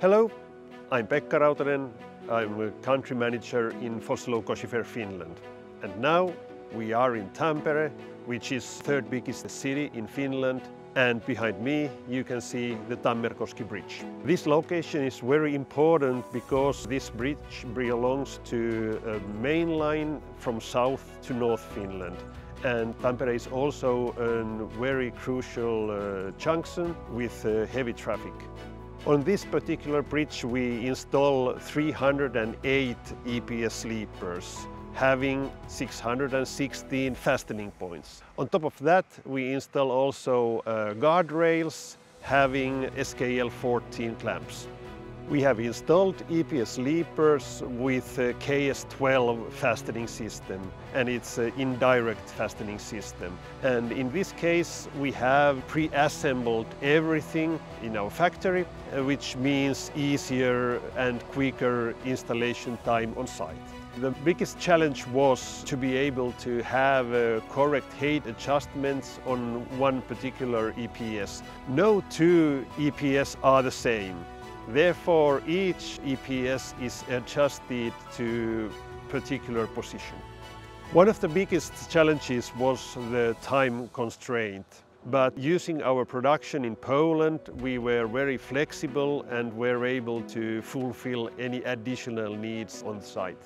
Hello, I'm Pekka Rautanen. I'm a country manager in Vossloh, Finland. And now we are in Tampere, which is the third biggest city in Finland. And behind me you can see the Tammerkoski bridge. This location is very important because this bridge belongs to a main line from south to north Finland. And Tampere is also a very crucial junction with heavy traffic. On this particular bridge we install 308 EPS sleepers, having 616 fastening points. On top of that we install also guardrails having SKL 14 clamps. We have installed EPS sleepers with KS12 fastening system, and it's an indirect fastening system. And in this case we have pre-assembled everything in our factory, which means easier and quicker installation time on site. The biggest challenge was to be able to have correct height adjustments on one particular EPS. No two EPS are the same. Therefore, each EPS is adjusted to a particular position. One of the biggest challenges was the time constraint. But using our production in Poland, we were very flexible and were able to fulfill any additional needs on site.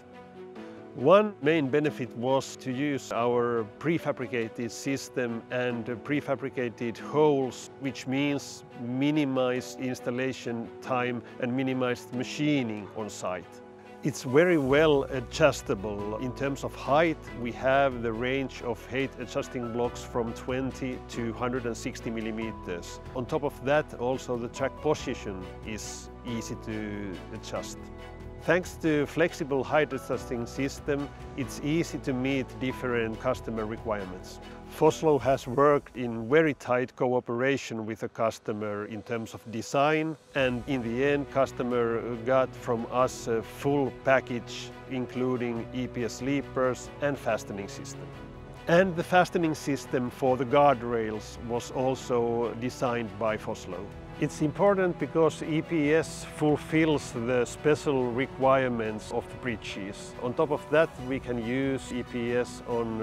One main benefit was to use our prefabricated system and prefabricated holes, which means minimized installation time and minimized machining on site. It's very well adjustable. In terms of height, we have the range of height adjusting blocks from 20 to 160 millimeters. On top of that, also the track position is easy to adjust. Thanks to flexible height adjusting system, it's easy to meet different customer requirements. Vossloh has worked in very tight cooperation with the customer in terms of design, and in the end customer got from us a full package including EPS sleepers and fastening system. And the fastening system for the guardrails was also designed by Vossloh. It's important because EPS fulfills the special requirements of the bridges. On top of that, we can use EPS on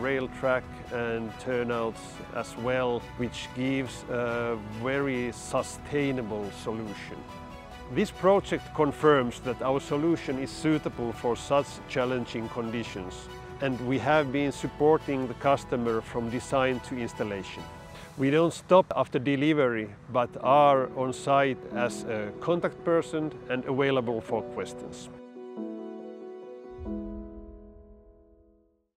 rail track and turnouts as well, which gives a very sustainable solution. This project confirms that our solution is suitable for such challenging conditions, and we have been supporting the customer from design to installation. We don't stop after delivery, but are on site as a contact person and available for questions.